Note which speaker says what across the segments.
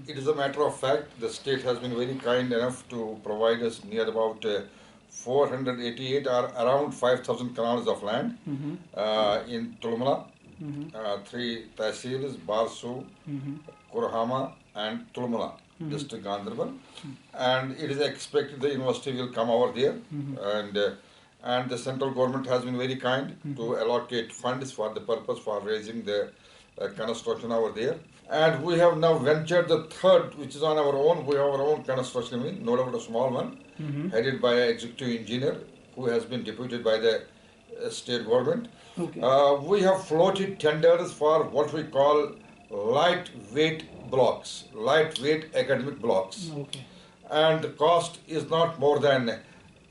Speaker 1: It is a matter of fact, the state has been very kind enough to provide us near about 488 or around 5,000 canals of land in Tulumla, three tahsils, Barsu, Kurhama and Tulumla, district Gandharbal. And it is expected the university will come over there, and the central government has been very kind to allocate funds for the purpose for raising the construction over there. And we have now ventured the third, which is on our own. We have our own construction wing, no doubt a small one, headed by an executive engineer who has been deputed by the state government. Okay. We have floated tenders for what we call lightweight blocks, lightweight academic blocks. Okay. And the cost is not more than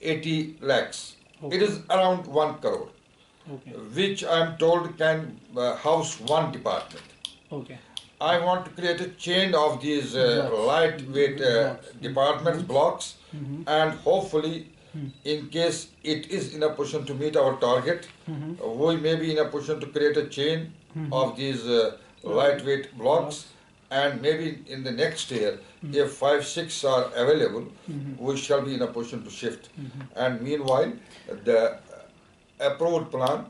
Speaker 1: 80 lakhs. Okay. It is around 1 crore, okay, which I am told can house one department. Okay. I want to create a chain of these lightweight departments, blocks, and hopefully, in case it is in a position to meet our target, we may be in a position to create a chain of these lightweight blocks, and maybe in the next year, if 5, 6 are available, we shall be in a position to shift. And meanwhile, the approved plan,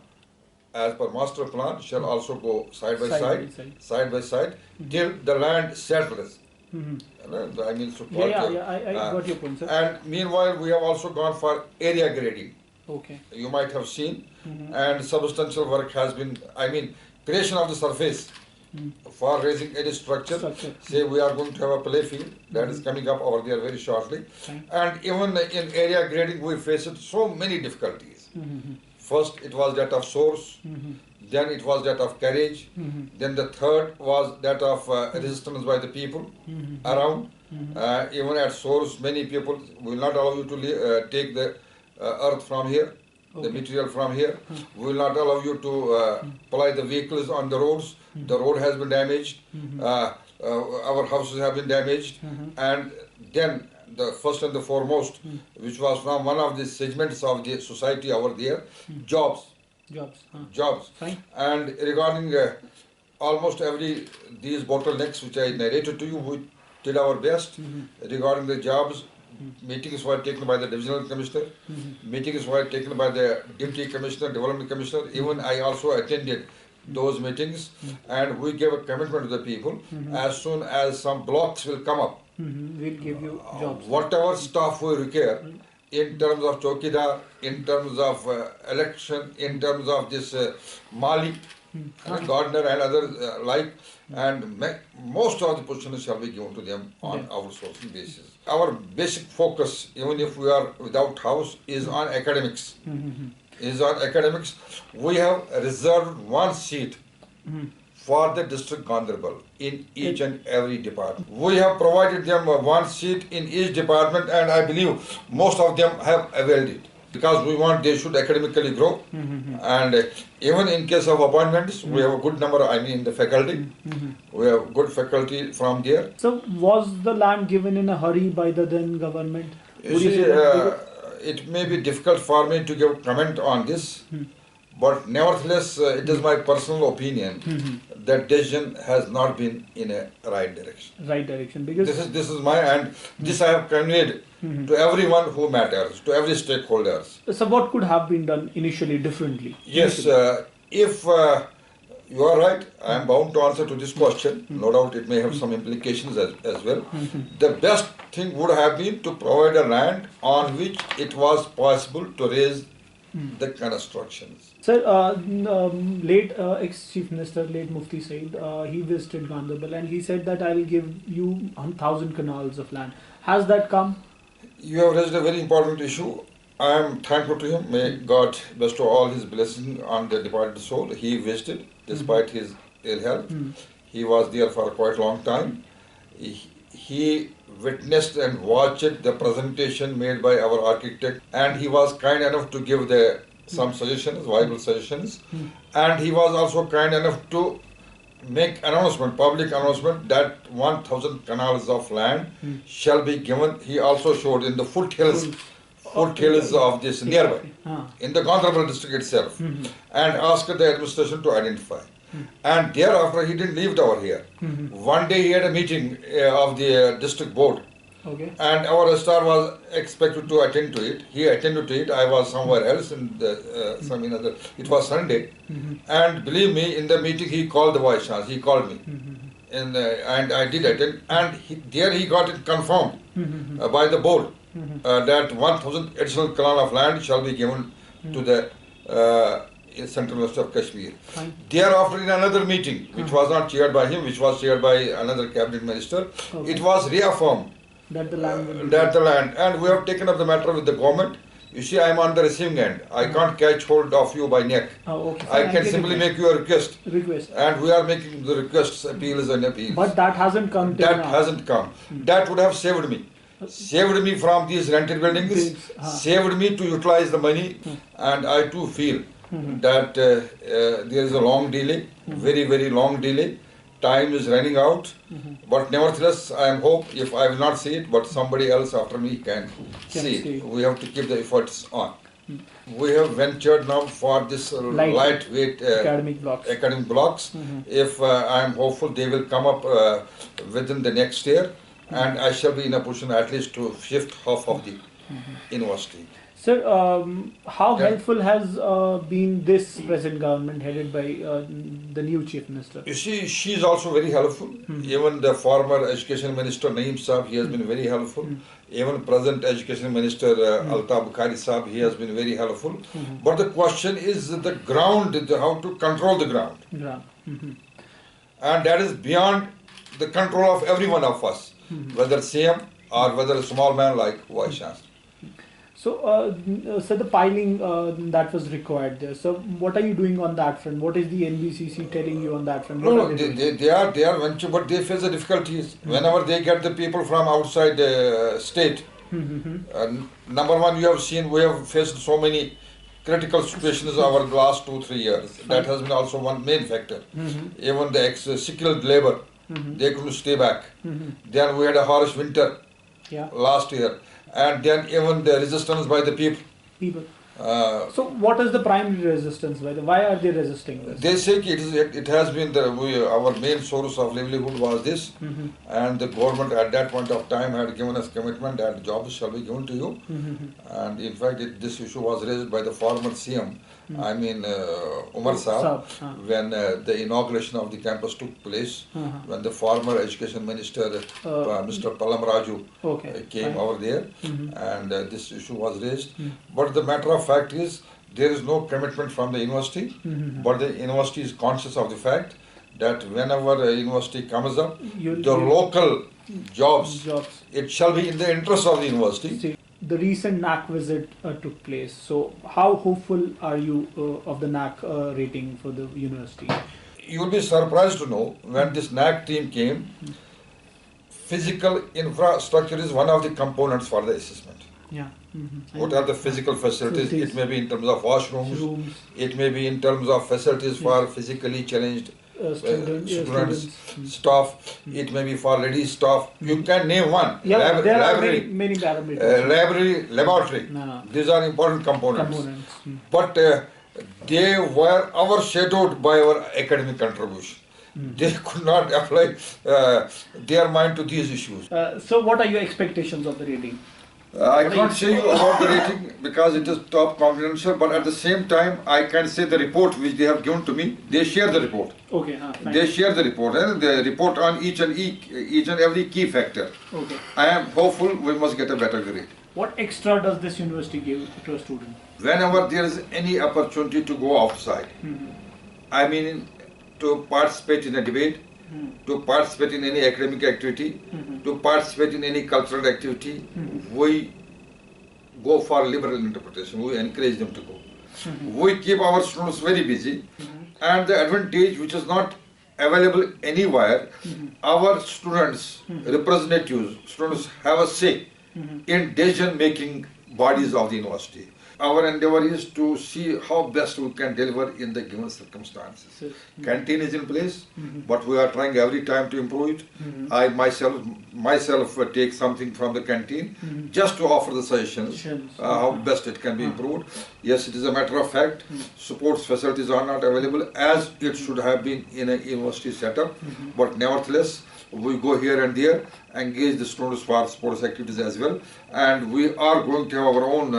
Speaker 1: as per master plan, shall also go side by side, till the land settles. I mean, so
Speaker 2: I got your point, sir.
Speaker 1: And meanwhile, we have also gone for area grading. Okay. You might have seen, and substantial work has been, I mean, creation of the surface for raising any structure. Say we are going to have a play field that is coming up over there very shortly. And even in area grading, we faced so many difficulties. First, it was that of source, then it was that of carriage, then the third was that of resistance by the people around. Even at source, many people will not allow you to take the earth from here, the material from here. We will not allow you to ply the vehicles on the roads. The road has been damaged, our houses have been damaged, and then the first and the foremost, which was from one of the segments of the society over there, jobs. Fine. And regarding almost these bottlenecks which I narrated to you, we did our best. Regarding the jobs, meetings were taken by the divisional commissioner, meetings were taken by the deputy commissioner, development commissioner. Even I also attended those meetings, and we gave a commitment to the people. As soon as some blocks will come up,
Speaker 2: we'll give you jobs.
Speaker 1: Whatever staff we require, in terms of chowkidar, in terms of election, in terms of this mali, gardener and others like, and most of the positions shall be given to them on outsourcing basis. Our basic focus, even if we are without house, is on academics. We have reserved one seat for the district Gandharbal in each and every department. We have provided them one seat in each department, and I believe most of them have availed it, because we want they should academically grow. And even in case of appointments, we have a good number, I mean, in the faculty. We have good faculty from there.
Speaker 2: So was the land given in a hurry by the then government?
Speaker 1: You see, it may be difficult for me to give comment on this, but nevertheless, it is my personal opinion that decision has not been in a right direction. Because this is my, and this I have conveyed to everyone who matters, to every stakeholders.
Speaker 2: So what could have been done initially differently?
Speaker 1: Yes, if you are right, I am bound to answer to this question. No doubt it may have some implications as well. The best thing would have been to provide a land on which it was possible to raise the constructions.
Speaker 2: Sir, late ex-Chief Minister, late Mufti said, he visited Gandharbal and he said that I will give you 1,000 canals of land. Has that come?
Speaker 1: You have raised a very important issue. I am thankful to him. May God bestow all his blessings on the departed soul. He visited despite his ill health. He was there for a quite long time. He witnessed and watched the presentation made by our architect, and he was kind enough to give some suggestions, viable suggestions, and he was also kind enough to make public announcement that 1,000 canals of land shall be given. He also showed in the foothills of this nearby, in the Gandharbal district itself, and asked the administration to identify. And thereafter he didn't live over here. One day he had a meeting of the district board.
Speaker 2: Okay.
Speaker 1: And our star was expected to attend to it. He attended to it. I was somewhere else in some another. It was Sunday, and believe me, in the meeting he called the vice chancellor. He called me, and I did attend. And there he got it confirmed by the board that 1,000 additional canal of land shall be given to the central west of Kashmir.
Speaker 2: Fine.
Speaker 1: Thereafter, in another meeting, which was not chaired by him, which was chaired by another cabinet minister, it was reaffirmed
Speaker 2: That the land will be
Speaker 1: that the land, and we have taken up the matter with the government. You see, I am on the receiving end. I can't catch hold of you by neck.
Speaker 2: okay.
Speaker 1: I
Speaker 2: Fine,
Speaker 1: can
Speaker 2: get
Speaker 1: simply
Speaker 2: it.
Speaker 1: make you a request,
Speaker 2: Request.
Speaker 1: and we are making the requests, appeals and appeals.
Speaker 2: But that hasn't come till
Speaker 1: That
Speaker 2: now.
Speaker 1: hasn't come. That would have saved me. Saved me from these rented buildings, saved me to utilize the money, and I too feel that there is a long delay, very, very long delay. Time is running out, but nevertheless, I am hope if I will not see it, but somebody else after me can see it. We have to keep the efforts on. We have ventured now for this lightweight academic blocks. If I am hopeful, they will come up within the next year, and I shall be in a position at least to shift half of the university.
Speaker 2: Sir, how helpful has been this present government headed by the new Chief Minister?
Speaker 1: You see, she is also very helpful. Even the former Education Minister Naeem Saab, he has been very helpful. Even present Education Minister Altaf Bukhari Saab, he has been very helpful. But the question is the ground, how to control the ground. And that is beyond the control of every one of us, whether CM or whether a small man like Vice Chancellor.
Speaker 2: So, so the piling that was required there. So, what are you doing on that front? What is the NBCC telling you on that front?
Speaker 1: No, they are venture, but they face the difficulties whenever they get the people from outside the state. Number one, you have seen we have faced so many critical situations over the last 2-3 years. That has been also one main factor. Even the skilled labor, they couldn't stay back. Then we had a harsh winter last year. And then even the resistance by the people.
Speaker 2: So what is the primary resistance? Why are they resisting this?
Speaker 1: They say it has been our main source of livelihood was this, and the government at that point of time had given us commitment that jobs shall be given to you. And in fact, this issue was raised by the former CM, I mean Umar Saab, when the inauguration of the campus took place, when the former Education Minister Mr. Palam Raju came over there, and this issue was raised. But the matter of fact is, there is no commitment from the university, but the university is conscious of the fact that whenever a university comes up, the local jobs, it shall be in the interest of the university.
Speaker 2: See, the recent NAC visit took place. So, how hopeful are you of the NAC rating for the university?
Speaker 1: You will be surprised to know when this NAC team came, physical infrastructure is one of the components for the assessment. What are the physical facilities? It may be in terms of washrooms, it may be in terms of facilities for physically challenged students, staff, it may be for ladies staff. You can name one.
Speaker 2: There
Speaker 1: library,
Speaker 2: are many parameters.
Speaker 1: Library, laboratory. These are important components. But they were overshadowed by our academic contribution. They could not apply their mind to these issues.
Speaker 2: So what are your expectations of the rating?
Speaker 1: I can't say you about the rating because it is top confidential, but at the same time, I can say the report which they have given to me, they share the report. They share the report, and the report on each and every key factor. I am hopeful we must get a better grade.
Speaker 2: What extra does this university give to a student?
Speaker 1: Whenever there is any opportunity to go outside, I mean to participate in a debate, to participate in any academic activity, to participate in any cultural activity, we go for liberal interpretation. We encourage them to go. We keep our students very busy, and the advantage which is not available anywhere, our students, representatives, students have a say in decision-making bodies of the university. our endeavor is to see how best we can deliver in the given circumstances.
Speaker 2: Yes.
Speaker 1: Canteen is in place, but we are trying every time to improve it. I myself take something from the canteen just to offer the suggestions how best it can be improved. Yes, it is a matter of fact, sports facilities are not available as it should have been in a university setup, but nevertheless we go here and there, engage the students for sports activities as well, and we are going to have our own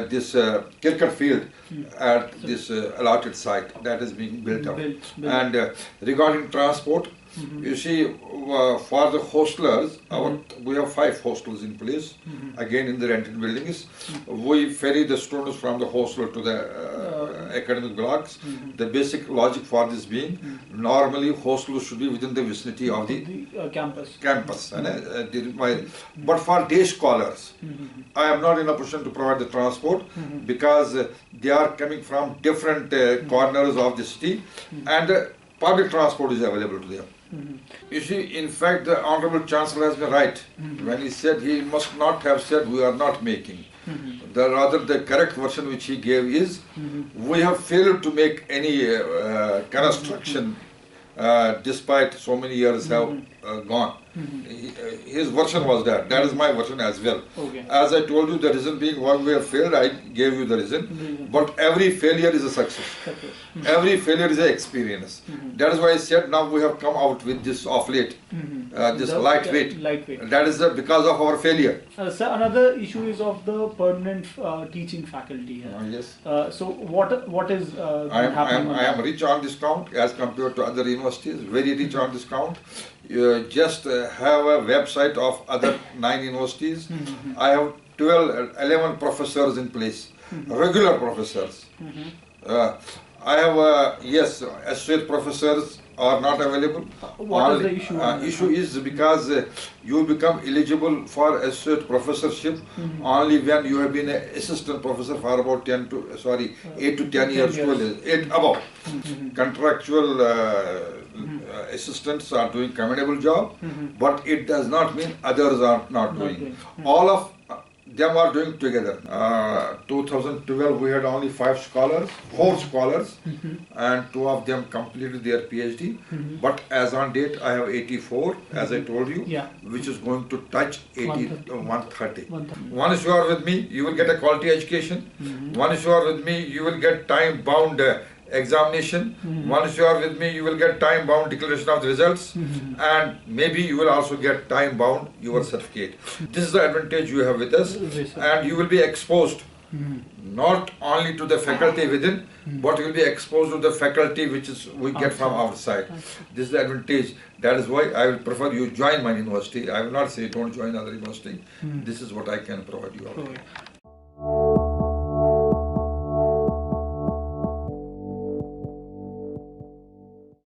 Speaker 1: this cricket field at this allotted site that is being built up. And regarding transport, you see, for the hostelers, we have 5 hostels in place, again in the rented buildings. We ferry the students from the hostel to the academic blocks. The basic logic for this being, normally hostels should be within the vicinity of the campus. But for day scholars, I am not in a position to provide the transport because they are coming from different corners of the city, and public transport is available to them. You see, in fact, the Honorable Chancellor has been right when he said he must not have said we are not making. Rather, the correct version which he gave is we have failed to make any construction despite so many years have gone. His version was that. That is my version as well. As I told you, the reason being why we have failed, I gave you the reason. But every failure is a success. Every failure is an experience. That is why I said now we have come out with this of late, this lightweight. That is because of our failure.
Speaker 2: Sir, another issue is of the permanent teaching faculty here.
Speaker 1: Yes.
Speaker 2: So what is happening?
Speaker 1: I am rich on discount as compared to other universities, very rich on discount. You just have a website of other 9 universities. I have 11 professors in place, regular professors. I have, yes, associate professors are not available.
Speaker 2: What is the issue?
Speaker 1: Issue is because you become eligible for associate professorship only when you have been an assistant professor for about 8 to 10 years, 8 above. Contractual assistants are doing commendable job, but it does not mean others are not doing. All of them are doing together. 2012 we had only 4 scholars, and 2 of them completed their PhD. But as on date, I have 84, as I told you, which is going to touch 130. Once you are with me, you will get a quality education. Once you are with me, you will get time-bound examination. Once you are with me, you will get time-bound declaration of the results, and maybe you will also get time-bound your certificate. This is the advantage you have with us, and you will be exposed not only to the faculty within, but you will be exposed to the faculty which we get from outside. This is the advantage. That is why I will prefer you join my university. I will not say don't join other university. This is what I can provide you.